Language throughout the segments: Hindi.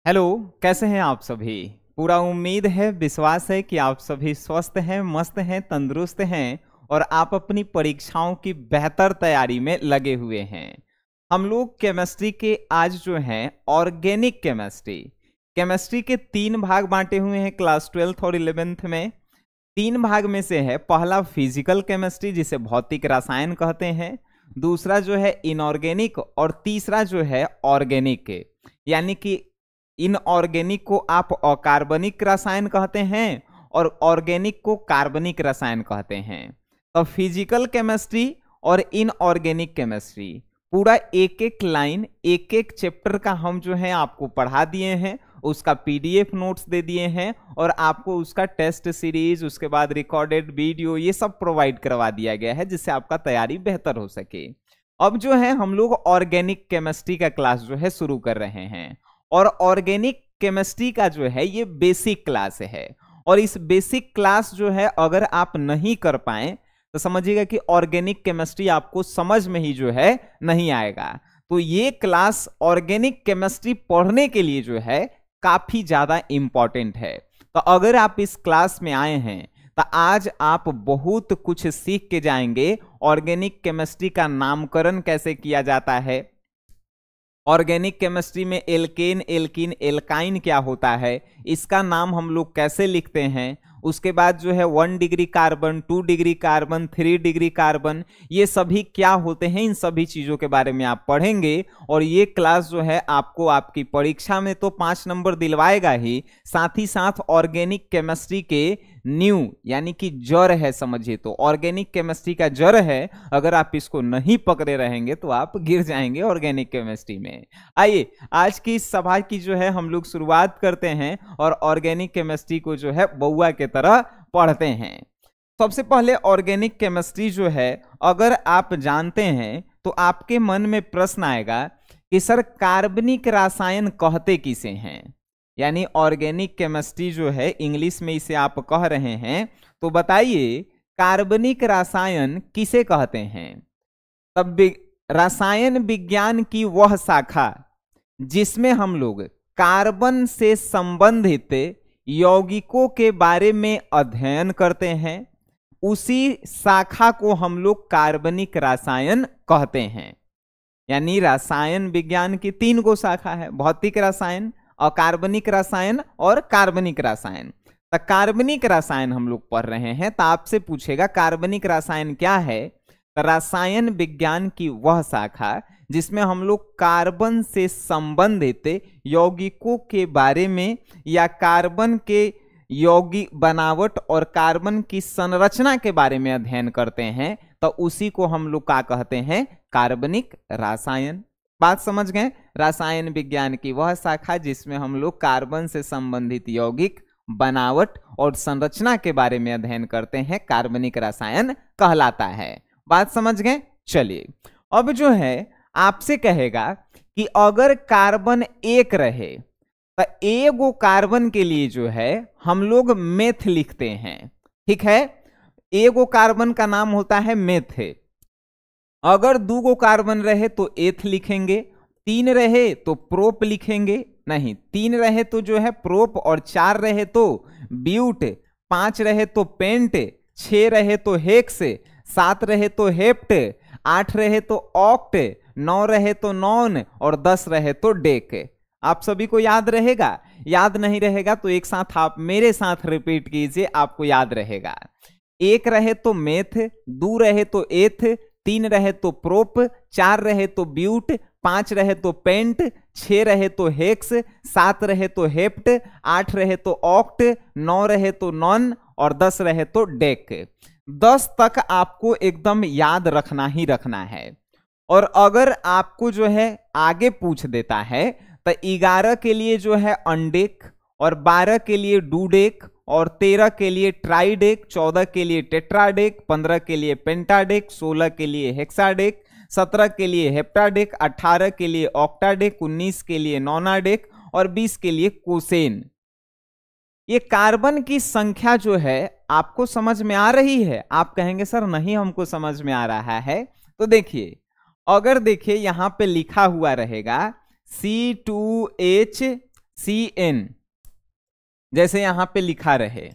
हेलो। कैसे हैं आप सभी। पूरा उम्मीद है, विश्वास है कि आप सभी स्वस्थ हैं, मस्त हैं, तंदुरुस्त हैं और आप अपनी परीक्षाओं की बेहतर तैयारी में लगे हुए हैं। हम लोग केमिस्ट्री के आज जो हैं ऑर्गेनिक केमिस्ट्री केमिस्ट्री के 3 भाग बांटे हुए हैं क्लास 12th और 11th में। 3 भाग में से है पहला फिजिकल केमिस्ट्री जिसे भौतिक रसायन कहते हैं, दूसरा जो है इनऑर्गेनिक और तीसरा जो है ऑर्गेनिक। यानी कि इनऑर्गेनिक को आप अकार्बनिक रसायन कहते हैं और ऑर्गेनिक को कार्बनिक रसायन कहते हैं। तो फिजिकल केमिस्ट्री और इनऑर्गेनिक केमिस्ट्री पूरा एक एक लाइन एक एक चैप्टर का हम जो है आपको पढ़ा दिए हैं, उसका पीडीएफ नोट्स दे दिए हैं और आपको उसका टेस्ट सीरीज, उसके बाद रिकॉर्डेड वीडियो, ये सब प्रोवाइड करवा दिया गया है जिससे आपका तैयारी बेहतर हो सके। अब जो है हम लोग ऑर्गेनिक केमिस्ट्री का क्लास जो है शुरू कर रहे हैं और ऑर्गेनिक केमिस्ट्री का जो है ये बेसिक क्लास है। और इस बेसिक क्लास जो है अगर आप नहीं कर पाए तो समझिएगा कि ऑर्गेनिक केमिस्ट्री आपको समझ में ही जो है नहीं आएगा। तो ये क्लास ऑर्गेनिक केमिस्ट्री पढ़ने के लिए जो है काफी ज्यादा इंपॉर्टेंट है। तो अगर आप इस क्लास में आए हैं तो आज आप बहुत कुछ सीख के जाएंगे। ऑर्गेनिक केमिस्ट्री का नामकरण कैसे किया जाता है, ऑर्गेनिक केमिस्ट्री में एल्केन, एल्कीन, एल्काइन क्या होता है, इसका नाम हम लोग कैसे लिखते हैं, उसके बाद जो है 1 degree carbon, 2 degree carbon, 3 degree carbon, ये सभी क्या होते हैं, इन सभी चीजों के बारे में आप पढ़ेंगे। और ये क्लास जो है आपको आपकी परीक्षा में तो 5 नंबर दिलवाएगा ही साथ ऑर्गेनिक केमिस्ट्री के न्यू यानी कि जड़ है, समझिए तो ऑर्गेनिक केमिस्ट्री का जड़ है। अगर आप इसको नहीं पकड़े रहेंगे तो आप गिर जाएंगे ऑर्गेनिक केमिस्ट्री में। आइए आज की इस सभा की जो है हम लोग शुरुआत करते हैं और ऑर्गेनिक केमिस्ट्री को जो है बउआ के तरह पढ़ते हैं। सबसे पहले ऑर्गेनिक केमिस्ट्री जो है अगर आप जानते हैं तो आपके मन में प्रश्न आएगा कि सर कार्बनिक रसायन कहते किसे हैं। यानी ऑर्गेनिक केमिस्ट्री जो है इंग्लिश में इसे आप कह रहे हैं, तो बताइए कार्बनिक रसायन किसे कहते हैं। तब रसायन विज्ञान की वह शाखा जिसमें हम लोग कार्बन से संबंधित यौगिकों के बारे में अध्ययन करते हैं, उसी शाखा को हम लोग कार्बनिक रसायन कहते हैं। यानी रसायन विज्ञान की 3 गो शाखा है, भौतिक रसायन, अकार्बनिक रसायन और कार्बनिक रसायन। तो कार्बनिक रसायन हम लोग पढ़ रहे हैं, तो आपसे पूछेगा कार्बनिक रसायन क्या है। तो रसायन विज्ञान की वह शाखा जिसमें हम लोग कार्बन से संबंधित यौगिकों के बारे में या कार्बन के यौगिक बनावट और कार्बन की संरचना के बारे में अध्ययन करते हैं, तो उसी को हम लोग क्या कहते हैं, कार्बनिक रसायन। बात समझ गए। रसायन विज्ञान की वह शाखा जिसमें हम लोग कार्बन से संबंधित यौगिक बनावट और संरचना के बारे में अध्ययन करते हैं, कार्बनिक रसायन कहलाता है। बात समझ गए। चलिए अब जो है आपसे कहेगा कि अगर कार्बन एक रहे तो एगो कार्बन के लिए जो है हम लोग मेथ लिखते हैं, ठीक है। एगो कार्बन का नाम होता है मेथ। अगर 2 गो कार्बन रहे तो एथ लिखेंगे, 3 रहे तो प्रोप लिखेंगे, नहीं 3 रहे तो जो है प्रोप और 4 रहे तो ब्यूट, 5 रहे तो पेंट, 6 रहे तो हेक्स, 7 रहे तो हेप्ट, 8 रहे तो ऑक्ट, 9 रहे तो नॉन और 10 रहे तो डेक। आप सभी को याद रहेगा। याद नहीं रहेगा तो एक साथ आप मेरे साथ रिपीट कीजिए, आपको याद रहेगा। 1 रहे तो मेथ, 2 रहे तो एथ, 3 रहे तो प्रोप, 4 रहे तो ब्यूट, 5 रहे तो पेंट, 6 रहे तो हेक्स, 7 रहे तो हेप्ट, 8 रहे तो ऑक्ट, 9 रहे तो नॉन और 10 रहे तो डेक। 10 तक आपको एकदम याद रखना ही रखना है। और अगर आपको जो है आगे पूछ देता है तो 11 के लिए जो है अनडेक और 12 के लिए डूडेक और 13 के लिए ट्राइडेक, 14 के लिए टेट्राडेक, 15 के लिए पेंटाडेक, 16 के लिए हेक्साडेक, 17 के लिए हेप्टाडेक, 18 के लिए ऑक्टाडेक, 19 के लिए नॉनाडेक और 20 के लिए कोसेन। ये कार्बन की संख्या जो है आपको समझ में आ रही है। आप कहेंगे सर नहीं हमको समझ में आ रहा है, तो देखिए अगर देखिए यहां पे लिखा हुआ रहेगा C2H CN, जैसे यहां पे लिखा रहे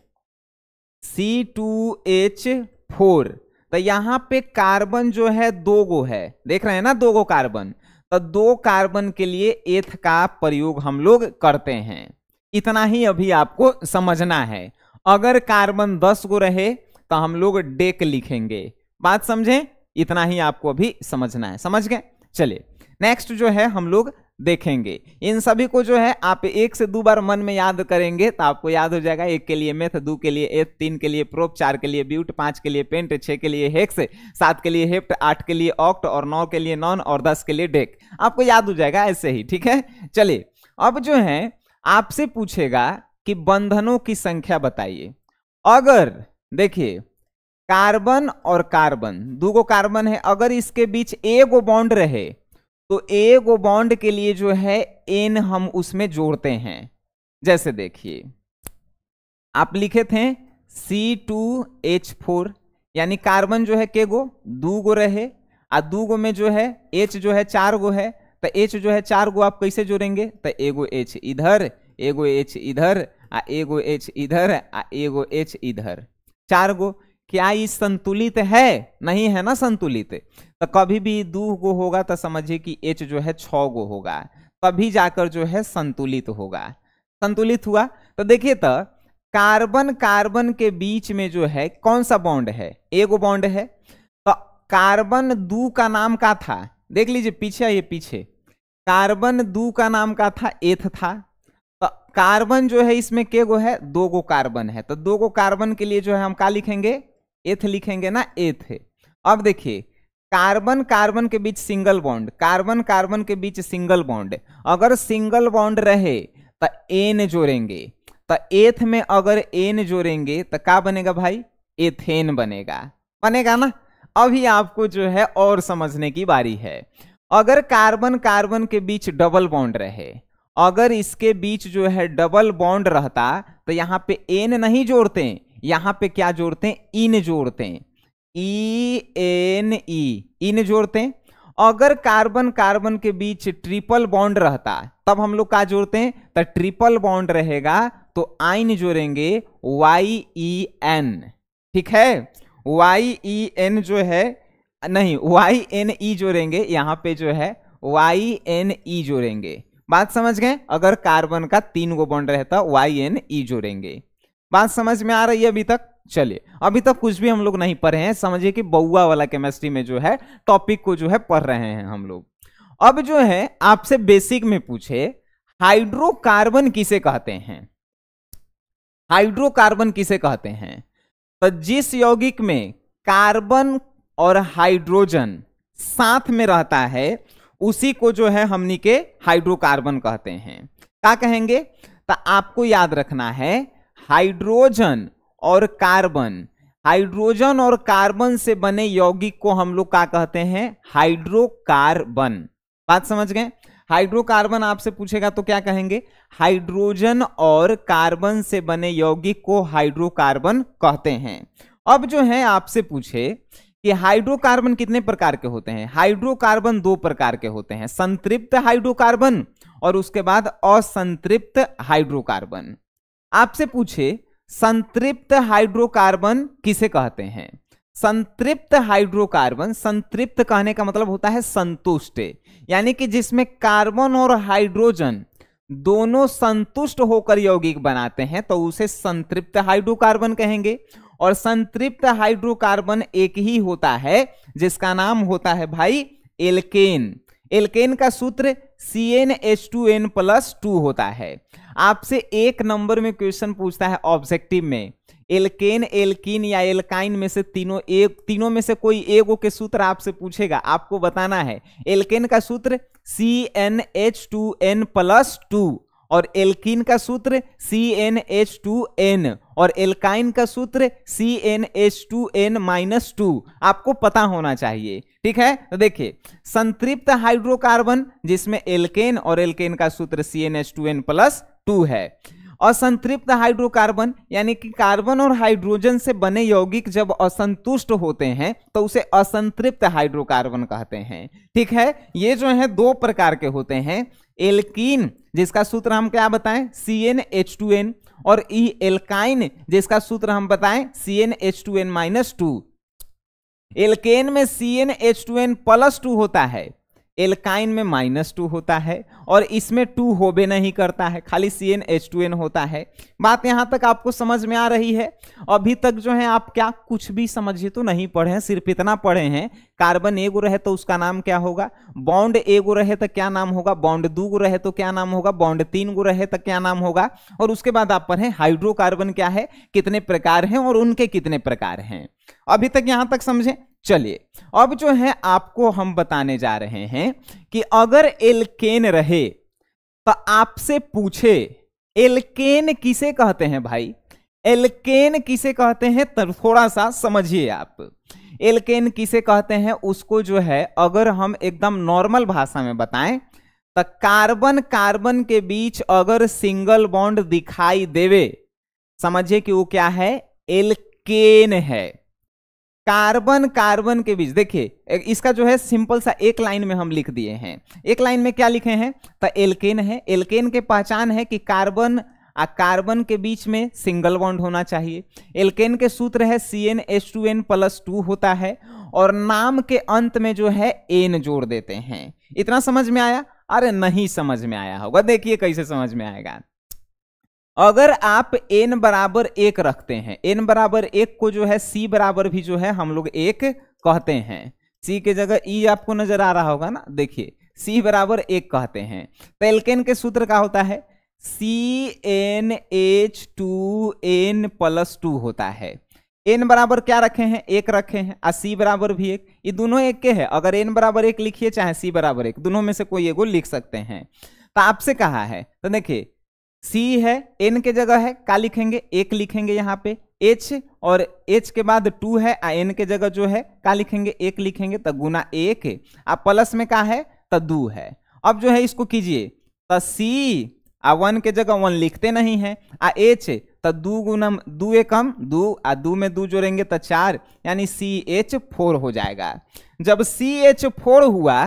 C2H4, तो यहां पे कार्बन जो है 2 गो है, देख रहे हैं ना, 2 गो कार्बन, तो 2 कार्बन के लिए एथ का प्रयोग हम लोग करते हैं। इतना ही अभी आपको समझना है। अगर कार्बन 10 गो रहे तो हम लोग डेक लिखेंगे। बात समझे? इतना ही आपको अभी समझना है। समझ गए? चलिए नेक्स्ट जो है हम लोग देखेंगे। इन सभी को जो है आप 1 से 2 बार मन में याद करेंगे तो आपको याद हो जाएगा। 1 के लिए मेथ, 2 के लिए एथ, 3 के लिए प्रोप, 4 के लिए ब्यूट, 5 के लिए पेंट, 6 के लिए हेक्स, 7 के लिए हेप्ट, 8 के लिए ऑक्ट और 9 के लिए नॉन और 10 के लिए डेक। आपको याद हो जाएगा ऐसे ही, ठीक है। चलिए अब जो है आपसे पूछेगा कि बंधनों की संख्या बताइए। अगर देखिए कार्बन और कार्बन, 2 गो कार्बन है, अगर इसके बीच एगो बॉन्ड रहे तो एगो बॉन्ड के लिए जो है एन हम उसमें जोड़ते हैं। जैसे देखिए आप लिखे थे C2H4, यानी कार्बन जो है के गो 2 गो रहे, आ 2 गो में जो है H जो है 4 गो है, तो H जो है 4 गो आप कैसे जोड़ेंगे? तो एगो H इधर, एगो H इधर, आ एगो H इधर, आ एगो H इधर, 4 गो। क्या ये संतुलित है? नहीं है ना संतुलित। तो कभी भी 2 गो होगा तो समझिए कि H जो है 6 गो होगा, तभी जाकर जो है संतुलित होगा। संतुलित हुआ तो देखिए तो कार्बन कार्बन के बीच में जो है कौन सा बॉन्ड है? एगो बॉन्ड है। तो कार्बन 2 का नाम का था, देख लीजिए पीछे आइए, पीछे कार्बन 2 का नाम का था एथ था। तो कार्बन जो है इसमें के गो है? 2 गो कार्बन है, तो 2 गो कार्बन के लिए जो है हम क्या लिखेंगे? एथ लिखेंगे ना, एथ। अब देखिए कार्बन कार्बन के बीच सिंगल बॉन्ड, कार्बन कार्बन के बीच सिंगल बॉन्ड, अगर सिंगल बॉन्ड रहे तो एन जोड़ेंगे, तो एथ में अगर एन जोड़ेंगे तो क्या बनेगा भाई? एथेन बनेगा। बनेगा ना? अभी आपको जो है और समझने की बारी है। अगर कार्बन कार्बन के बीच डबल बॉन्ड रहे, अगर इसके बीच जो है डबल बॉन्ड रहता तो यहां पे एन नहीं जोड़ते, यहां पे क्या जोड़ते हैं? इन जोड़ते हैं, ENE, इन जोड़ते हैं। अगर कार्बन कार्बन के बीच ट्रिपल बॉन्ड रहता तब हम लोग क्या जोड़ते हैं? तो ट्रिपल बॉन्ड रहेगा तो आइन जोड़ेंगे YEN, ठीक है। YEN जो है नहीं, YNE जोड़ेंगे, यहां पे जो है YNE जोड़ेंगे। बात समझ गए? अगर कार्बन का 3 गो बॉन्ड रहता YNE जोड़ेंगे। बात समझ में आ रही है अभी तक? चलिए अभी तक कुछ भी हम लोग नहीं पढ़े हैं, समझिए कि बउआ वाला केमिस्ट्री में जो है टॉपिक को जो है पढ़ रहे हैं हम लोग। अब जो है आपसे बेसिक में पूछे हाइड्रोकार्बन किसे कहते हैं? हाइड्रोकार्बन किसे कहते हैं? तो जिस यौगिक में कार्बन और हाइड्रोजन साथ में रहता है उसी को जो है हमनी के हाइड्रोकार्बन कहते हैं। क्या कहेंगे? तो आपको याद रखना है हाइड्रोजन और कार्बन, हाइड्रोजन और कार्बन से बने यौगिक को हम लोग क्या कहते हैं? हाइड्रोकार्बन। बात समझ गए? हाइड्रोकार्बन आपसे पूछेगा तो क्या कहेंगे? हाइड्रोजन और कार्बन से बने यौगिक को हाइड्रोकार्बन कहते हैं। अब जो है आपसे पूछे कि हाइड्रोकार्बन कितने प्रकार के होते हैं? हाइड्रोकार्बन 2 प्रकार के होते हैं, संतृप्त हाइड्रोकार्बन और उसके बाद असंतृप्त हाइड्रोकार्बन। आपसे पूछे संतृप्त हाइड्रोकार्बन किसे कहते हैं? संतृप्त हाइड्रोकार्बन, संतृप्त कहने का मतलब होता है संतुष्ट, यानी कि जिसमें कार्बन और हाइड्रोजन दोनों संतुष्ट होकर यौगिक बनाते हैं तो उसे संतृप्त हाइड्रोकार्बन कहेंगे। और संतृप्त हाइड्रोकार्बन एक ही होता है जिसका नाम होता है भाई एल्केन। एल्केन का सूत्र CnH2n+2 होता है। आपसे 1 नंबर में क्वेश्चन पूछता है ऑब्जेक्टिव में, एल्केन, एल्कीन या एल्काइन में से तीनों में से कोई एगो के सूत्र आपसे पूछेगा, आपको बताना है। एल्केन का सूत्र CnH2n+2 और एल्कीन का सूत्र CnH2n और एल्काइन का सूत्र CnH2n-2 आपको पता होना चाहिए, ठीक है। तो देखिए संतृप्त हाइड्रोकार्बन जिसमें एल्केन और एल्केन का सूत्र CnH2n+2 है। असंतृप्त हाइड्रोकार्बन यानी कि कार्बन और हाइड्रोजन से बने यौगिक जब असंतुष्ट होते हैं तो उसे असंतृप्त हाइड्रोकार्बन कहते हैं। ठीक है, ये जो है दो प्रकार के होते हैं, एल्कीन जिसका सूत्र हम क्या बताएं CnH2n, और एल्काइन जिसका सूत्र हम बताएं CnH2n-2। एल्केन में CnH2n+2 होता है, एल्काइन में -2 होता है, और इसमें 2 होबे नहीं करता है, खाली CnH2n होता है। बात यहां तक आपको समझ में आ रही है? अभी तक जो है आप क्या कुछ भी समझे तो नहीं पढ़े हैं, सिर्फ इतना पढ़े हैं कार्बन एगो रहे तो उसका नाम क्या होगा, बॉन्ड एगो रहे तो क्या नाम होगा, बॉन्ड दो गो रहे तो क्या नाम होगा, बॉन्ड तीन गो रहे तो क्या नाम होगा, और उसके बाद आप पढ़े हाइड्रोकार्बन क्या है, कितने प्रकार हैं और उनके कितने प्रकार हैं। अभी तक यहां तक समझे? चलिए अब जो है आपको हम बताने जा रहे हैं कि अगर एल्केन रहे तो आपसे पूछे एल्केन किसे कहते हैं भाई, एल्केन किसे कहते हैं, तो थोड़ा सा समझिए आप। एल्केन किसे कहते हैं उसको जो है अगर हम एकदम नॉर्मल भाषा में बताएं तो कार्बन कार्बन के बीच अगर सिंगल बॉन्ड दिखाई देवे, समझिए कि वो क्या है, एल्केन है। कार्बन कार्बन के बीच, देखिए इसका जो है सिंपल सा एक लाइन में हम लिख दिए हैं। एक लाइन में क्या लिखे हैं, तो एल्केन है। एल्केन के पहचान है कि कार्बन कार्बन के बीच में सिंगल बॉन्ड होना चाहिए। एल्केन के सूत्र है CnH2n+2 होता है, और नाम के अंत में जो है एन जोड़ देते हैं। इतना समझ में आया? अरे नहीं समझ में आया होगा, देखिए कैसे समझ में आएगा। अगर आप n बराबर 1 रखते हैं, n बराबर 1 को जो है C बराबर भी जो है हम लोग 1 कहते हैं, C के जगह E आपको नजर आ रहा होगा ना, देखिए C बराबर 1 कहते हैं। तो एल्केन के सूत्र क्या होता है, CnH2n+2 होता है। n बराबर क्या रखे हैं, 1 रखे हैं, और C बराबर भी 1, ये दोनों एक के है। अगर n बराबर 1 लिखिए चाहे C बराबर 1, दोनों में से कोई एगो लिख सकते हैं। तो आपसे कहा है, तो देखिए C है, N के जगह है, क्या लिखेंगे, 1 लिखेंगे यहाँ पे, H और H के बाद 2 है, N के जगह जो है क्या लिखेंगे, 1 लिखेंगे, तो गुना 1, अब प्लस में क्या है, तो 2 है। अब जो है इसको कीजिए, तो C 1 के जगह 1 लिखते नहीं है, H तो 2 गुना 2 एकम 2, 2 में 2 जोड़ेंगे तो 4, यानी CH4 हो जाएगा। जब CH4 हुआ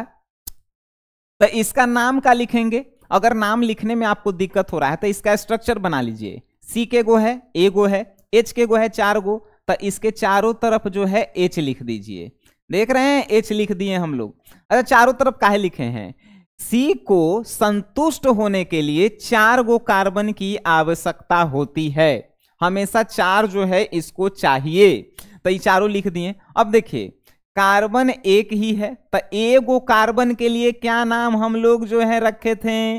तो इसका नाम क्या लिखेंगे, अगर नाम लिखने में आपको दिक्कत हो रहा है तो इसका स्ट्रक्चर बना लीजिए। C के गो है, A गो है, H के गो है 4 गो, तो इसके चारों तरफ जो है H लिख दीजिए। देख रहे हैं H लिख दिए हम लोग। अच्छा चारों तरफ काहे लिखे हैं, C को संतुष्ट होने के लिए 4 गो कार्बन की आवश्यकता होती है, हमेशा 4 जो है इसको चाहिए, तो ये चारों लिख दिए। अब देखिए कार्बन एक ही है, तो एगो कार्बन के लिए क्या नाम हम लोग जो है रखे थे,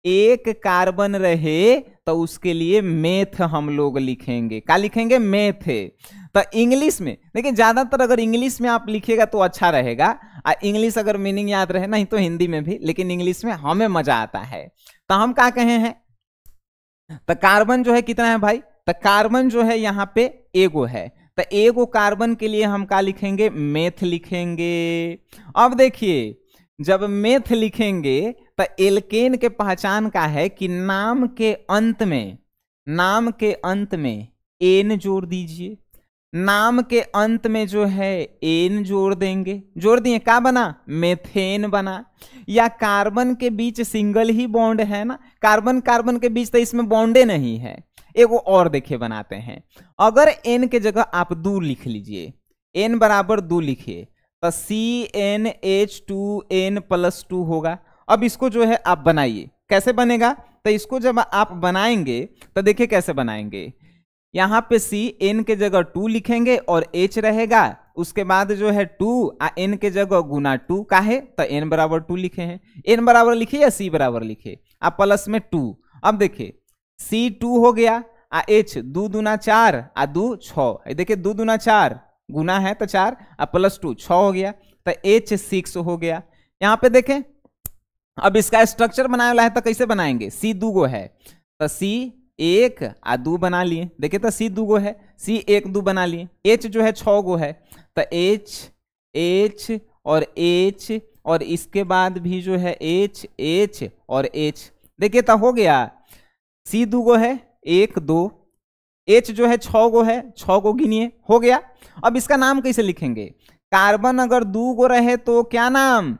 एक कार्बन रहे तो उसके लिए मेथ हम लोग लिखेंगे, क्या लिखेंगे, मेथ। तो इंग्लिश में देखिए, ज्यादातर अगर इंग्लिश में आप लिखिएगा तो अच्छा रहेगा, इंग्लिश अगर मीनिंग याद रहे, नहीं तो हिंदी में भी, लेकिन इंग्लिश में हमें मजा आता है। तो हम क्या कहे हैं, तो कार्बन जो है कितना है भाई, तो कार्बन जो है यहाँ पे एगो है, तो एगो कार्बन के लिए हम क्या लिखेंगे, मेथ लिखेंगे। अब देखिए जब मेथ लिखेंगे तो एल्केन के पहचान का है कि नाम के अंत में एन जोड़ दीजिए, नाम के अंत में जो है एन जोड़ देंगे, जोड़ दिए, क्या बना, मेथेन बना। या कार्बन के बीच सिंगल ही बॉन्ड है ना, कार्बन कार्बन के बीच तो इसमें बॉन्डे नहीं है। एगो और देखिए बनाते हैं, अगर n के जगह आप 2 लिख लीजिए, n बराबर 2 लिखिए, तो CnH2n+2 होगा। अब इसको जो है आप बनाइए, कैसे बनेगा, तो इसको जब आप बनाएंगे तो देखिए कैसे बनाएंगे, यहाँ पे C n के जगह 2 लिखेंगे और H रहेगा, उसके बाद जो है 2 n के जगह गुना 2 का है, तो n बराबर 2 लिखे हैं। n बराबर लिखिए या C बराबर लिखे, आप प्लस में 2। अब देखिए C 2 हो गया, H 2 दूना 4, 2 6, देखिए 2 दूना 4 गुना है तो 4, प्लस 2 6 हो गया, तो H 6 हो गया। यहाँ पे देखें, अब इसका स्ट्रक्चर बनाने वाला है तो कैसे बनाएंगे, C 2 गो है तो C 1 2 बना लिए, देखिए तो C 2 गो है, C 1 2 बना लिए। H जो है 6 गो है, तो H और इसके बाद भी जो है H और H, देखिए तो हो गया। C 2 गो है, 1 2, H जो है 6 गो है, 6 गो गिनिए, हो गया। अब इसका नाम कैसे लिखेंगे? कार्बन अगर 2 गो रहे तो क्या नाम?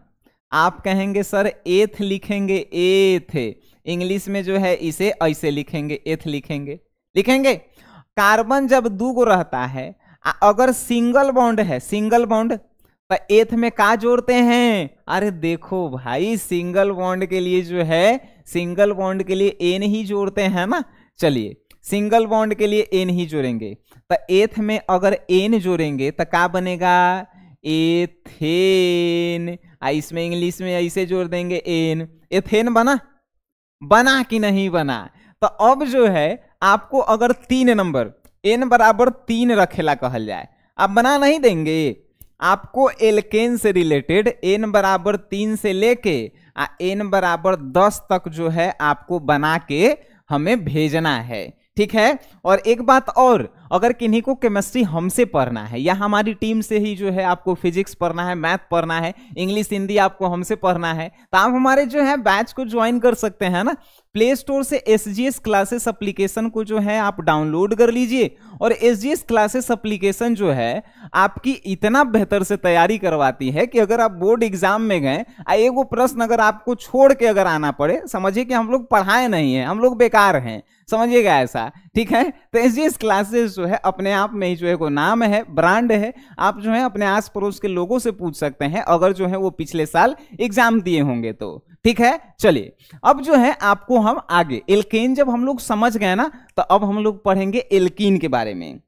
आप कहेंगे सर एथ लिखेंगे, एथ। इंग्लिश में जो है इसे ऐसे लिखेंगे, एथ लिखेंगे, लिखेंगे। कार्बन जब 2 गो रहता है, अगर सिंगल बॉन्ड है, सिंगल बॉन्ड, तो एथ में का जोड़ते हैं? अरे देखो भाई, सिंगल बॉन्ड के लिए जो है, सिंगल बॉन्ड के लिए एन ही जोड़ते हैं ना। चलिए सिंगल बॉन्ड के लिए एन ही जोड़ेंगे, तो एथ में अगर एन जोड़ेंगे तो क्या बनेगा? एथेन। इसमें इंग्लिश में ऐसे जोड़ देंगे एन, एथेन बना, बना कि नहीं बना? तो अब जो है आपको अगर 3 नंबर n बराबर 3 रखेला कहल जाए, आप बना नहीं देंगे? आपको एल्केन से रिलेटेड n बराबर 3 से लेके n बराबर 10 तक जो है आपको बना के हमें भेजना है, ठीक है। और एक बात और, अगर किन्हीं को केमिस्ट्री हमसे पढ़ना है या हमारी टीम से ही जो है आपको फिजिक्स पढ़ना है, मैथ पढ़ना है, इंग्लिश हिंदी आपको हमसे पढ़ना है, तो आप हमारे जो है बैच को ज्वाइन कर सकते हैं ना। प्ले स्टोर से SGS क्लासेस एप्लीकेशन को जो है आप डाउनलोड कर लीजिए, और SGS क्लासेस एप्लीकेशन जो है आपकी इतना बेहतर से तैयारी करवाती है कि अगर आप बोर्ड एग्जाम में गए, एगो प्रश्न अगर आपको छोड़ के अगर आना पड़े, समझिए कि हम लोग पढ़ाए नहीं है, हम लोग बेकार हैं, समझिएगा ऐसा, ठीक है। तो SGS क्लासेस जो है अपने आप में ही जो है को नाम है, ब्रांड है। आप जो है अपने आस पड़ोस के लोगों से पूछ सकते हैं अगर जो है वो पिछले साल एग्जाम दिए होंगे तो, ठीक है। चलिए अब जो है आपको हम आगे एल्केन जब हम लोग समझ गए ना, तो अब हम लोग पढ़ेंगे एल्कीन के बारे में।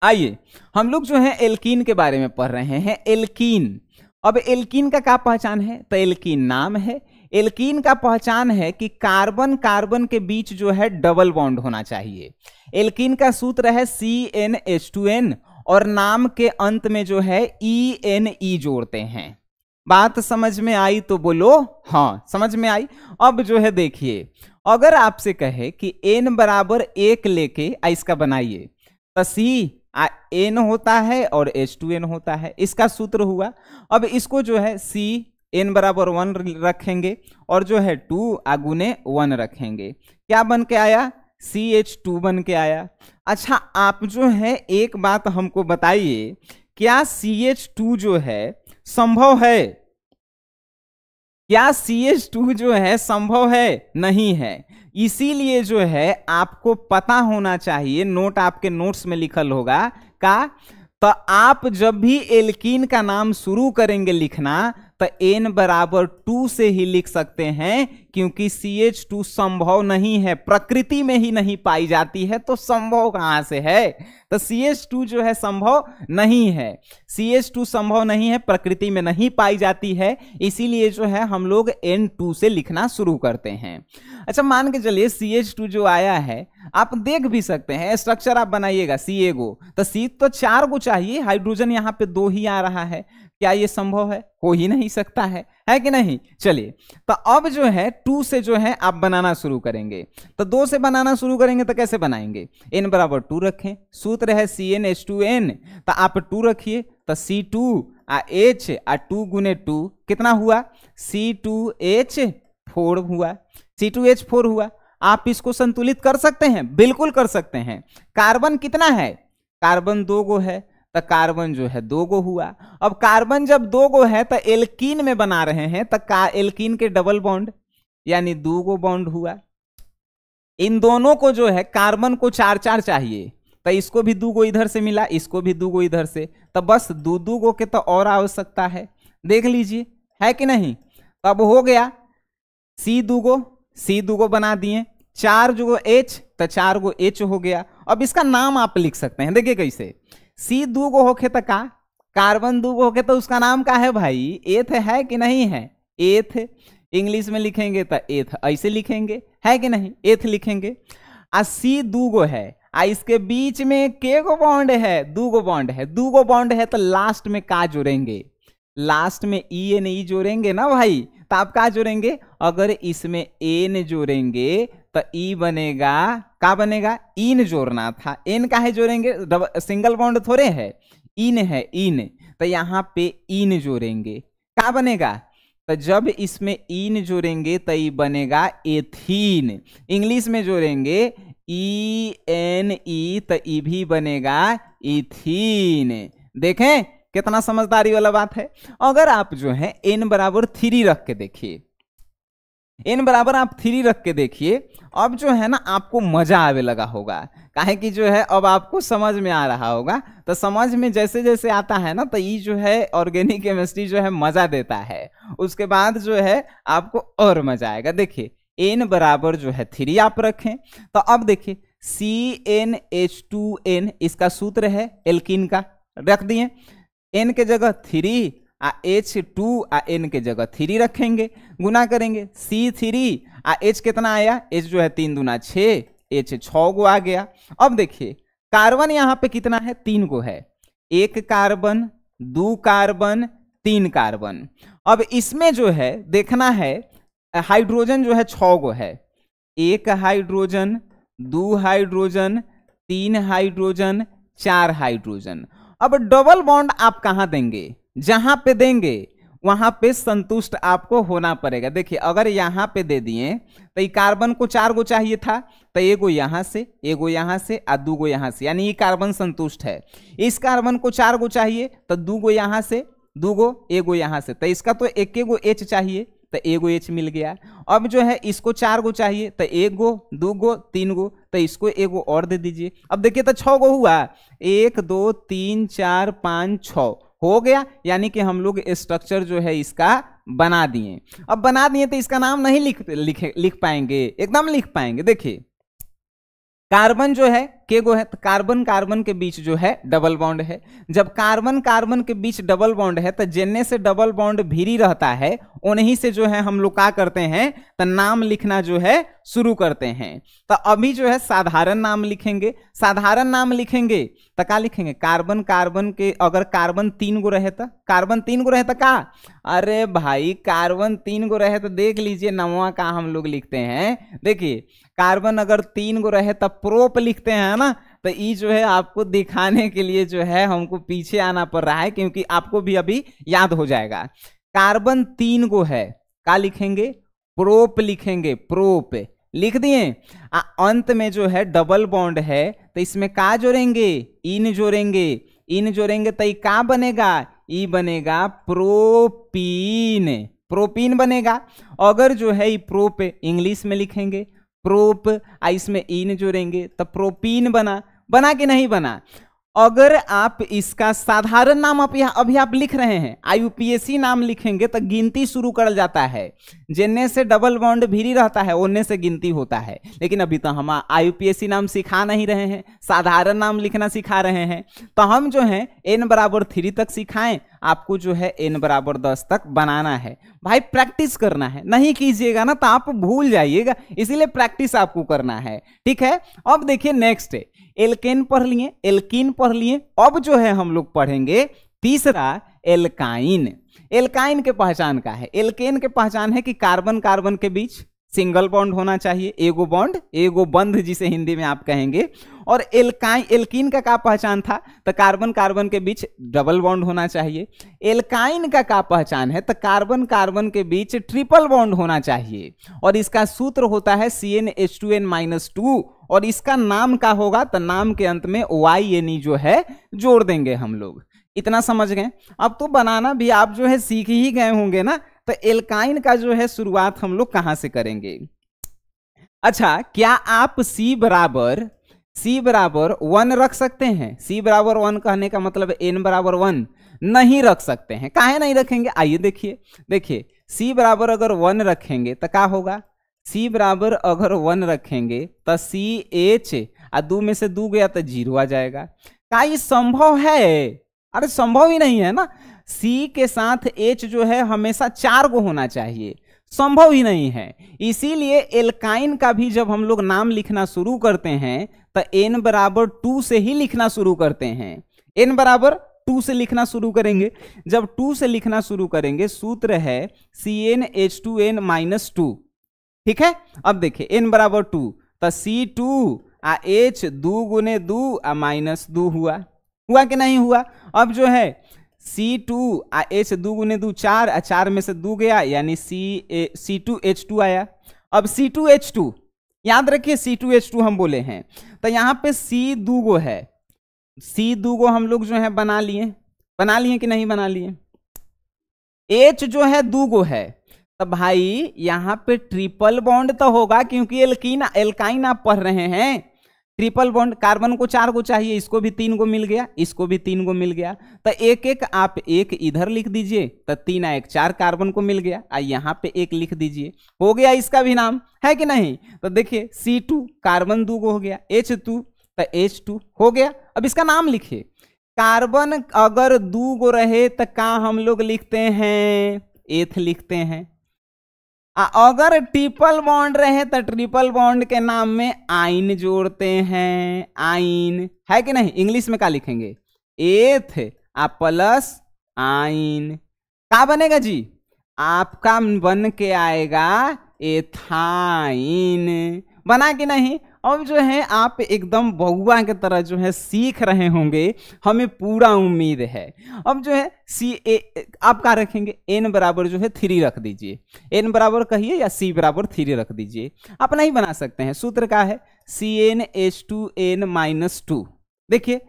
आइए हम लोग जो है एल्कीन के बारे में पढ़ रहे हैं। एल्कीन, अब एल्कीन का क्या पहचान है? तो एल्कीन नाम है। एल्कीन का पहचान है कि कार्बन कार्बन के बीच जो है डबल बॉन्ड होना चाहिए। एल्कीन का सूत्र है CnH2n, और नाम के अंत में जो है ENE जोड़ते हैं। बात समझ में आई तो बोलो हाँ, समझ में आई। अब जो है देखिए, अगर आपसे कहे कि n बराबर 1 लेके इसका बनाइए, तो n होता है और H2n होता है, इसका सूत्र हुआ। अब इसको जो है n बराबर 1 रखेंगे और जो है 2 गुने 1 रखेंगे, क्या बन के आया? CH2 बन के आया। अच्छा आप जो है एक बात हमको बताइए, क्या CH2 जो है संभव है? क्या CH2 जो है संभव है? नहीं है। इसीलिए जो है आपको पता होना चाहिए, नोट आपके नोट्स में लिखल होगा का, तो आप जब भी एल्कीन का नाम शुरू करेंगे लिखना, तो n बराबर 2 से ही लिख सकते हैं, क्योंकि CH2 संभव नहीं है, प्रकृति में ही नहीं पाई जाती है, तो संभव कहां से है? तो CH2 जो है संभव नहीं है, CH2 संभव नहीं है, प्रकृति में नहीं पाई जाती है, इसीलिए जो है हम लोग N2 से लिखना शुरू करते हैं। अच्छा मान के चलिए CH2 जो आया है, आप देख भी सकते हैं, स्ट्रक्चर आप बनाइएगा C गो, तो C तो 4 गो चाहिए, हाइड्रोजन यहाँ पे 2 ही आ रहा है, क्या ये संभव है? हो ही नहीं सकता है कि नहीं? चलिए तो अब जो है 2 से जो है आप बनाना शुरू करेंगे, तो 2 से बनाना शुरू करेंगे तो कैसे बनाएंगे? n बराबर 2 रखें, सूत्र है CnH2n, तो आप 2 रखिए, तो C2H 2 गुने 2 कितना हुआ? C2H4 हुआ, C2H4 हुआ। आप इसको संतुलित कर सकते हैं, बिल्कुल कर सकते हैं। कार्बन कितना है? कार्बन 2 गो है, तो कार्बन जो है 2 गो हुआ। अब कार्बन जब 2 गो है तो एल्कीन में बना रहे हैं, तो एल्कीन के डबल बॉन्ड यानी 2 गो बॉन्ड हुआ। इन दोनों को जो है कार्बन को 4-4 चाहिए, तो इसको भी 2 गो इधर से मिला, इसको भी 2 गो इधर से, तो बस 2-2 गो के तो और आवश्यकता है, देख लीजिए है कि नहीं? तब हो गया C 2 गो बना दिए, 4 जो H, तो 4 गो H हो गया। अब इसका नाम आप लिख सकते हैं, देखिए कैसे। C 2 गो होके तो का, कार्बन 2 गो होके तो उसका नाम का है भाई? एथ है कि नहीं है? एथ। इंग्लिश में लिखेंगे तो एथ ऐसे लिखेंगे, है कि नहीं? एथ लिखेंगे। C 2 गो है, इसके बीच में के गो बॉन्ड है? 2 गो बॉन्ड है। 2 गो बॉन्ड है तो लास्ट में का जोड़ेंगे? लास्ट में ENE जोड़ेंगे ना भाई, तो आप का जोड़ेंगे? अगर इसमें N जोड़ेंगे तो E बनेगा, का बनेगा? इन जोड़ना था, N का है जोड़ेंगे, सिंगल बॉन्ड थोड़े है, इन है, इन, तो यहाँ पे इन जोड़ेंगे, का बनेगा? तो जब इसमें इन जोड़ेंगे तो ये बनेगा एथीन। इंग्लिश में जोड़ेंगे ENE तो ये भी बनेगा इथीन। देखें कितना समझदारी वाला बात है। अगर आप जो है n बराबर 3 रख के देखिए, n बराबर आप 3 रख के देखिए, अब जो है ना आपको मजा आवे लगा होगा। काहे कि जो है अब आपको समझ में आ रहा होगा। तो समझ में जैसे जैसे आता है ना तो ये जो है ऑर्गेनिक केमिस्ट्री जो है मजा देता है। उसके बाद जो है आपको और मजा आएगा। देखिए n बराबर जो है 3 आप रखें तो अब देखिए CnH2n इसका सूत्र है एल्कीन का, रख दिए। n के जगह 3 H2 n के जगह 3 रखेंगे, गुना करेंगे C3 H कितना आया, H जो है 3 दूना 6, H 6 गो आ गया। अब देखिए कार्बन यहाँ पे कितना है, 3 गो है, 1 कार्बन 2 कार्बन 3 कार्बन। अब इसमें जो है देखना है हाइड्रोजन जो है 6 गो है, 1 हाइड्रोजन 2 हाइड्रोजन 3 हाइड्रोजन 4 हाइड्रोजन। अब डबल बॉन्ड आप कहां देंगे, जहां पे देंगे वहां पे संतुष्ट आपको होना पड़ेगा। देखिए अगर यहां पे दे दिए तो ये कार्बन को 4 गो चाहिए था तो एगो यहां से, एगो यहां से और 2 गो यहां से, यानी ये कार्बन संतुष्ट है। इस कार्बन को 4 गो चाहिए तो 2 गो यहां से, 2 गो एगो यहां से, तो इसका तो एक गो H चाहिए तो एगो H मिल गया। अब जो है इसको 4 गो चाहिए तो 1 गो 2 गो 3 गो, तो इसको एगो और दे दीजिए। अब देखिए तो 6 गो हुआ, 1 2 3 4 5 6 हो गया, यानी कि हम लोग स्ट्रक्चर जो है इसका बना दिए। अब बना दिए तो इसका नाम नहीं लिख पाएंगे, एकदम लिख पाएंगे। देखिए कार्बन जो है के गो है, तो कार्बन कार्बन के बीच जो है डबल बॉन्ड है। जब कार्बन कार्बन के बीच डबल बॉन्ड है तो जिनने से डबल बॉन्ड भिरी रहता है उन्हीं से जो है हम लोग क्या करते हैं तो नाम लिखना जो है शुरू करते हैं। तो अभी जो है साधारण नाम लिखेंगे, साधारण नाम लिखेंगे तो क्या लिखेंगे, कार्बन कार्बन के अगर कार्बन 3 गो रहे तो, कार्बन 3 गो रहे तो का, अरे भाई कार्बन 3 गो रहे तो देख लीजिए नमवा का हम लोग लिखते हैं। देखिए कार्बन अगर 3 गो रहे तो प्रोप लिखते हैं ना, तो ये जो है आपको दिखाने के लिए जो है हमको पीछे आना पड़ रहा है क्योंकि आपको भी अभी याद हो जाएगा। कार्बन 3 गो है, क्या लिखेंगे, प्रोप लिखेंगे, प्रोप लिख दिए। अंत में जो है डबल बॉन्ड है तो इसमें का जोड़ेंगे, इन जोड़ेंगे, इन जोड़ेंगे तो ये का बनेगा, ये बनेगा प्रोपीन, प्रोपीन बनेगा। अगर जो है ये प्रोप इंग्लिश में लिखेंगे प्रोप, इसमें इन जोड़ेंगे तो प्रोपीन बना, बना कि नहीं बना। अगर आप इसका साधारण नाम अभी आप लिख रहे हैं, IUPAC नाम लिखेंगे तो गिनती शुरू कर जाता है, जिनने से डबल बॉन्ड भिरी रहता है उनने से गिनती होता है। लेकिन अभी तो हम IUPAC नाम सिखा नहीं रहे हैं, साधारण नाम लिखना सिखा रहे हैं। तो हम जो है n बराबर 3 तक सिखाएं, आपको जो है n बराबर 10 तक बनाना है। भाई प्रैक्टिस करना है, नहीं कीजिएगा ना तो आप भूल जाइएगा, इसीलिए प्रैक्टिस आपको करना है, ठीक है। अब देखिए नेक्स्ट एल्केन पढ़ लिए, एल्कीन पढ़ लिए। अब जो है हम लोग पढ़ेंगे तीसरा एल्काइन। एल्काइन के पहचान का है, एल्केन के पहचान है कि कार्बन कार्बन के बीच सिंगल बॉन्ड होना चाहिए, एगो बॉन्ड एगो बंध जिसे हिंदी में आप कहेंगे। और एल्काइन एल्कीन का क्या पहचान था, तो कार्बन कार्बन के बीच डबल बॉन्ड होना चाहिए। एल्काइन का क्या पहचान है, तो कार्बन कार्बन के बीच ट्रिपल बॉन्ड होना चाहिए। और इसका सूत्र होता है CnH2n-2, और इसका नाम का होगा तो नाम के अंत में YNE जो है जोड़ देंगे हम लोग। इतना समझ गए। अब तो बनाना भी आप जो है सीख ही गए होंगे ना, तो एल्काइन का जो है शुरुआत हम लोग कहां से करेंगे। अच्छा, क्या आप C बराबर 1 रख सकते हैं? C बराबर 1 कहने का मतलब n बराबर 1 नहीं रख सकते हैं। काहे नहीं रखेंगे, आइए देखिए। देखिए C बराबर अगर 1 रखेंगे तो क्या होगा, C बराबर अगर 1 रखेंगे तो CH 2 में से 2 गया तो 0 आ जाएगा। क्या ये संभव है? अरे संभव ही नहीं है ना। C के साथ H जो है हमेशा 4 गो होना चाहिए, संभव ही नहीं है। इसीलिए एल्काइन का भी जब हम लोग नाम लिखना शुरू करते हैं तो n बराबर 2 से ही लिखना शुरू करते हैं। n बराबर 2 से लिखना शुरू करेंगे। जब 2 से लिखना शुरू करेंगे, सूत्र है CnH2n-2, ठीक है। अब देखिए n बराबर 2 तो C2 H 2 गुने 2 -2 हुआ कि नहीं हुआ। अब जो है C2 आ H 2 गुने 2 4, 4 में से 2 गया यानी C2H2 आया। अब C2H2 याद रखिए C2H2 हम बोले हैं, तो यहाँ पे C 2 गो है, C 2 गो हम लोग जो है बना लिए कि नहीं बना लिए। H जो है 2 गो है, तो भाई यहाँ पे ट्रिपल बॉन्ड तो होगा, क्योंकि एल्काइन आप पढ़ रहे हैं। ट्रिपल बॉन्ड, कार्बन को 4 गो चाहिए, इसको भी 3 गो मिल गया, इसको भी 3 गो मिल गया, तो एक एक आप एक इधर लिख दीजिए, तो 3 1 4 कार्बन को मिल गया, यहाँ पे एक लिख दीजिए, हो गया इसका भी नाम, है कि नहीं। तो देखिए C2 कार्बन 2 गो हो गया, H2 तो H2 हो गया। अब इसका नाम लिखिए, कार्बन अगर 2 गो रहे तो का हम लोग लिखते हैं, एथ लिखते हैं। अगर ट्रिपल बॉन्ड रहे तो ट्रिपल बॉन्ड के नाम में आइन जोड़ते हैं, आइन, है कि नहीं। इंग्लिश में क्या लिखेंगे, एथ प्लस आइन, क्या बनेगा जी, आपका बन के आएगा एथाइन, बना कि नहीं। अब जो है आप एकदम बहुआ की तरह जो है सीख रहे होंगे, हमें पूरा उम्मीद है। अब जो है आप क्या रखेंगे, n बराबर जो है 3 रख दीजिए, n बराबर कहिए या c बराबर 3 रख दीजिए, आप नहीं बना सकते हैं। सूत्र क्या है, CnH2n-2, देखिए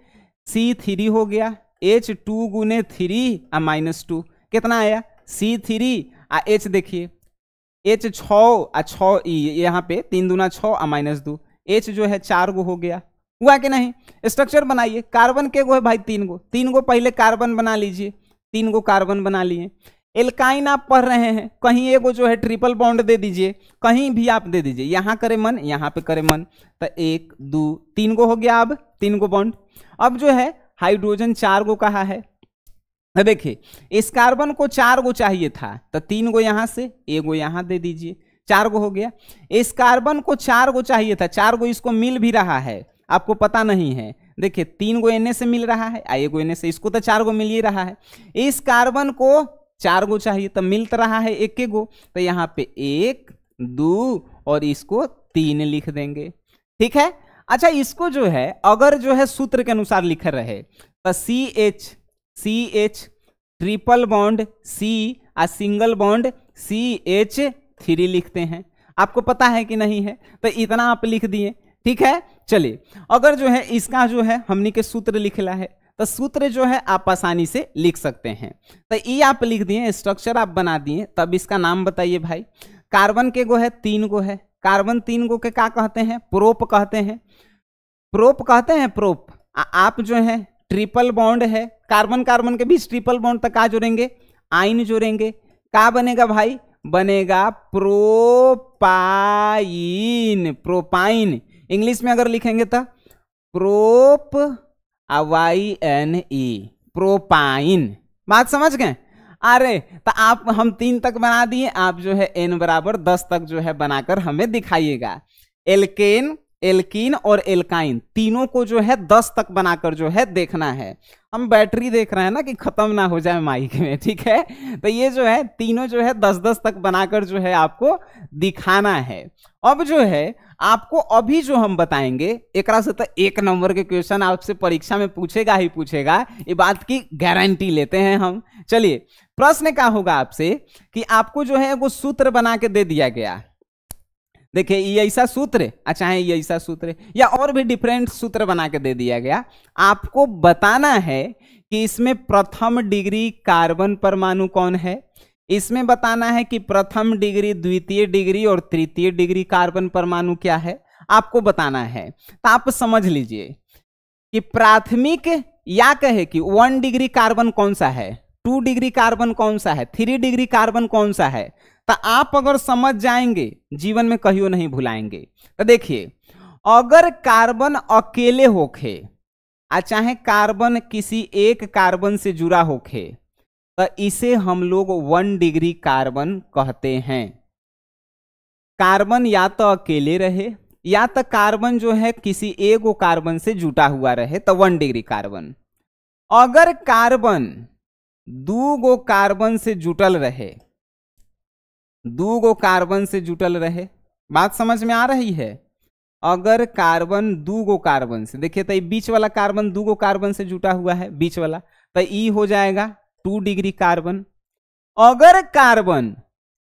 C3 हो गया, H2 गुने 3 माइनस 2 कितना आया C3, H देखिए H 6 यहाँ पे 3 दूना 6 माइनस 2, H जो है 4 गो हो गया, हुआ कि नहीं। स्ट्रक्चर बनाइए, कार्बन के गो है भाई 3 गो, 3 गो पहले कार्बन बना लीजिए, 3 गो कार्बन बना लिए। एल्काइन आप पढ़ रहे हैं, कहीं एगो जो है ट्रिपल बॉन्ड दे दीजिए, कहीं भी आप दे दीजिए, यहाँ करे मन यहाँ पे करे मन, तो 1 2 3 गो हो गया, अब 3 गो बॉन्ड। अब जो है हाइड्रोजन 4 गो कहा है, देखिए इस कार्बन को 4 गो चाहिए था, तो 3 गो यहाँ से, एगो यहाँ दे दीजिए, 4 गो हो गया। इस कार्बन को 4 गो चाहिए था, 4 गो इसको मिल भी रहा है, आपको पता नहीं है, देखिए 3 गो एन से मिल रहा है, एगो एन से, इसको तो 4 गो मिल ही रहा है। इस कार्बन को 4 गो चाहिए, तो मिल रहा है 1 गो, तो यहाँ पे 1 2 और इसको 3 लिख देंगे, ठीक है। अच्छा, इसको जो है अगर जो है सूत्र के अनुसार लिख रहे तो CH ट्रिपल बॉन्ड C आ सिंगल बॉन्ड CH3 लिखते हैं, आपको पता है कि नहीं है, तो इतना आप लिख दिए, ठीक है। चलिए अगर जो है इसका जो है हमनी के सूत्र लिखला है, तो सूत्र जो है आप आसानी से लिख सकते हैं, तो ये आप लिख दिए, स्ट्रक्चर आप बना दिए, तब इसका नाम बताइए भाई। कार्बन के गो है 3 गो है, कार्बन 3 गो के क्या कहते हैं, प्रोप कहते हैं, प्रोप कहते हैं, प्रोप। आप जो है ट्रिपल बॉन्ड है, कार्बन कार्बन के बीच ट्रिपल बॉन्ड तक क्या जोड़ेंगे, आइन जोड़ेंगे, क्या बनेगा भाई, बनेगा प्रोपाइन, प्रोपाइन। इंग्लिश में अगर लिखेंगे तो प्रोप YNE, प्रोपाइन, बात समझ गए। अरे तो आप हम 3 तक बना दिए, आप जो है n बराबर 10 तक जो है बनाकर हमें दिखाइएगा। एल्कीन और एल्काइन तीनों को जो है 10 तक बनाकर जो है देखना है, हम बैटरी देख रहे हैं ना कि खत्म ना हो जाए माइक में, ठीक है। तो ये जो है तीनों जो है 10-10 तक बनाकर जो है आपको दिखाना है। अब जो है आपको अभी जो हम बताएंगे एक से तो 1 नंबर के क्वेश्चन आपसे परीक्षा में पूछेगा ही पूछेगा, ये बात की गारंटी लेते हैं हम। चलिए प्रश्न क्या होगा आपसे कि आपको जो है वो सूत्र बना के दे दिया गया, देखिए ये ऐसा सूत्र, चाहे ये ऐसा सूत्र या और भी डिफरेंट सूत्र बना के दे दिया गया, आपको बताना है कि इसमें प्रथम डिग्री कार्बन परमाणु कौन है, इसमें बताना है कि प्रथम डिग्री, द्वितीय डिग्री और तृतीय डिग्री कार्बन परमाणु क्या है, आपको बताना है। तो आप समझ लीजिए कि प्राथमिक या कहे कि 1 डिग्री कार्बन कौन सा है, 2 डिग्री कार्बन कौन सा है, 3 डिग्री कार्बन कौन सा है, तो आप अगर समझ जाएंगे जीवन में कहियो नहीं भुलाएंगे। तो देखिए अगर कार्बन अकेले होखे चाहे कार्बन किसी एक कार्बन से जुड़ा होखे, तो इसे हम लोग 1 डिग्री कार्बन कहते हैं। कार्बन या तो अकेले रहे या तो कार्बन जो है किसी एक कार्बन से जुटा हुआ रहे, तो 1 डिग्री कार्बन। अगर कार्बन 2 गो कार्बन से जुटल रहे, 2 गो कार्बन से जुटल रहे, बात समझ में आ रही है। अगर कार्बन 2 गो कार्बन से, देखिए तो बीच वाला कार्बन 2 गो कार्बन से जुटा हुआ है, बीच वाला, तो ई हो जाएगा 2 डिग्री कार्बन। अगर कार्बन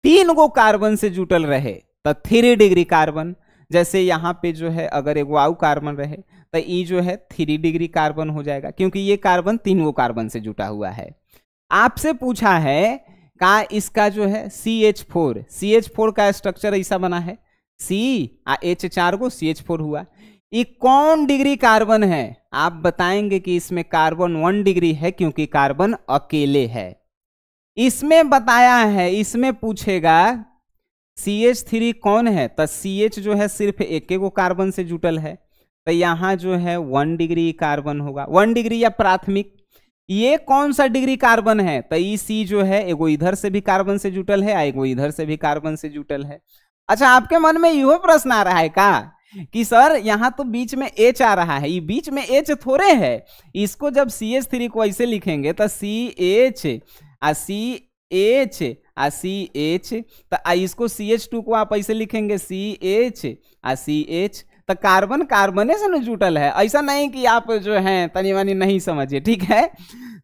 3 गो कार्बन से जुटल रहे तो 3 डिग्री कार्बन। जैसे यहाँ पे जो है अगर एगो आउ कार्बन रहे तो ये जो है 3 डिग्री कार्बन हो जाएगा, क्योंकि ये कार्बन 3 गो कार्बन से जुटा हुआ है। आपसे पूछा है का इसका जो है CH4 का स्ट्रक्चर ऐसा बना है, H 4 गो CH4 हुआ। ये कौन डिग्री कार्बन है? आप बताएंगे कि इसमें कार्बन 1 डिग्री है, क्योंकि कार्बन अकेले है। इसमें बताया है, इसमें पूछेगा CH3 कौन है, तो CH जो है सिर्फ एक गो कार्बन से जुटल है, तो यहां जो है 1 डिग्री कार्बन होगा, 1 डिग्री या प्राथमिक। ये कौन सा डिग्री कार्बन है, तो ये C जो है एगो इधर से भी कार्बन से जुटल है, एगो इधर से भी कार्बन से जुटल है। अच्छा, आपके मन में यह प्रश्न आ रहा है का कि सर यहाँ तो बीच में H आ रहा है, ये बीच में H थोड़े है। इसको जब CH3 को ऐसे लिखेंगे तो CH आ CH आ CH, तो इसको CH2 को आप ऐसे लिखेंगे CH आ CH, तो कार्बन कार्बने से न जुटल है। ऐसा नहीं कि आप जो है तनी मनी नहीं समझिए, ठीक है।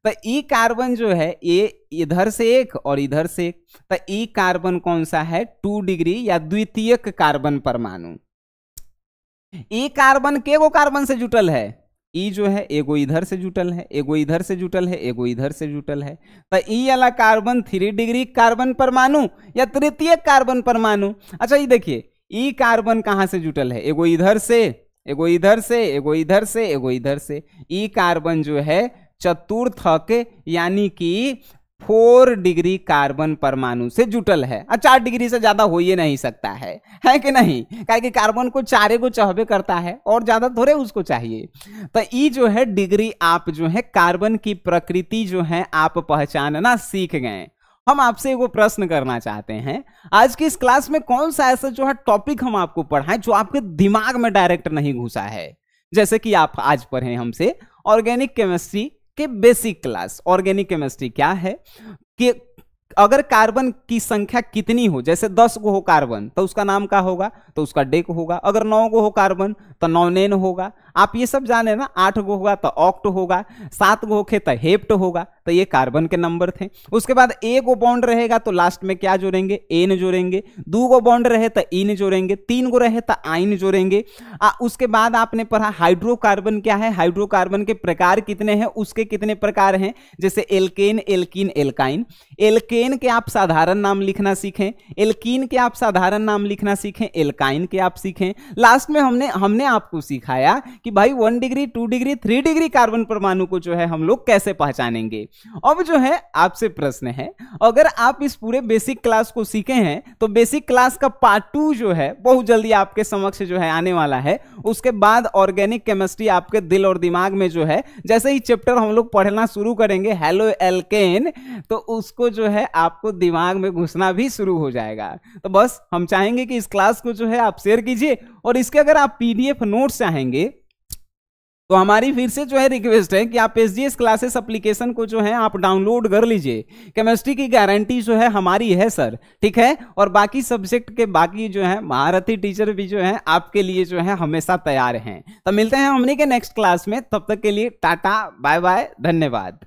तो ई कार्बन जो है ये इधर से एक और इधर से एक, तो ई कार्बन कौन सा है, 2 डिग्री या द्वितीयक कार्बन परमाणु। ई कार्बन के गो कार्बन से जुटल है, ई जो है एगो इधर से जुटल है, एगो इधर से जुटल है, एगो इधर से जुटल है। तो ई वाला कार्बन 3 डिग्री कार्बन परमाणु या तृतीय कार्बन परमाणु। अच्छा, ये देखिए ई कार्बन कहां से जुटल है, एगो इधर से, एगो इधर से, एगो इधर से, एगो इधर से। ई कार्बन जो है चतुर्थक यानी कि 4 डिग्री कार्बन परमाणु से जुटल है। 4 डिग्री से ज्यादा हो ही नहीं सकता है कि नहीं, क्योंकि कार्बन को 4 गो चाहबे करता है और ज्यादा थोड़े उसको चाहिए। तो ये जो है डिग्री, आप जो है कार्बन की प्रकृति जो है आप पहचानना सीख गए। हम आपसे एगो प्रश्न करना चाहते हैं, आज की इस क्लास में कौन सा ऐसा जो है टॉपिक हम आपको पढ़ाएं जो आपके दिमाग में डायरेक्ट नहीं घुसा है। जैसे कि आप आज पढ़े हमसे ऑर्गेनिक केमिस्ट्री के बेसिक क्लास। ऑर्गेनिक केमिस्ट्री क्या है कि अगर कार्बन की संख्या कितनी हो, जैसे 10 गो हो कार्बन तो उसका नाम क्या होगा, तो उसका डेक होगा। अगर 9 गो हो कार्बन तो नौनेन होगा। आप ये सब जाने ना, 8 गो होगा तो ऑक्ट होगा, 7 गो होखे तो हेप्ट होगा। तो ये कार्बन के नंबर थे। उसके बाद एक गो बॉन्ड रहेगा तो लास्ट में क्या जोड़ेंगे, एन जोड़ेंगे। 2 गो बॉन्ड रहे तो इन जोड़ेंगे, 3 गो रहे तो आइन जोड़ेंगे। उसके बाद आपने पढ़ा हाइड्रोकार्बन क्या है, हाइड्रोकार्बन के प्रकार कितने हैं, उसके कितने प्रकार हैं, जैसे एल्केन, एल्कीन, एल्काइन। एल्केन के आप साधारण नाम लिखना सीखें, एल्कीन के आप साधारण नाम लिखना सीखें, एल्काइन के आप सीखें। लास्ट में हमने आपको सिखाया कि भाई 1 डिग्री, 2 डिग्री, 3 डिग्री कार्बन परमाणु को जो है हम लोग कैसे पहचानेंगे। अब जो है आपसे प्रश्न है, अगर आप इस पूरे बेसिक क्लास को सीखे हैं तो बेसिक क्लास का पार्ट 2 जो है बहुत जल्दी आपके समक्ष जो है आने वाला है। उसके बाद ऑर्गेनिक केमिस्ट्री आपके दिल और दिमाग में जो है, जैसे ही चैप्टर हम लोग पढ़ना शुरू करेंगे हेलो एल्केन, तो उसको जो है आपको दिमाग में घुसना भी शुरू हो जाएगा। तो बस हम चाहेंगे कि इस क्लास को जो है आप शेयर कीजिए, और इसके अगर आप PDF नोट्स चाहेंगे तो हमारी फिर से जो है रिक्वेस्ट है कि आप SGS क्लासेस एप्लीकेशन को जो है आप डाउनलोड कर लीजिए। केमिस्ट्री की गारंटी जो है हमारी है सर, ठीक है। और बाकी सब्जेक्ट के बाकी जो है महारथी टीचर भी जो है आपके लिए जो है हमेशा तैयार हैं। तो मिलते हैं हमने के नेक्स्ट क्लास में, तब तक के लिए टाटा बाय बाय, धन्यवाद।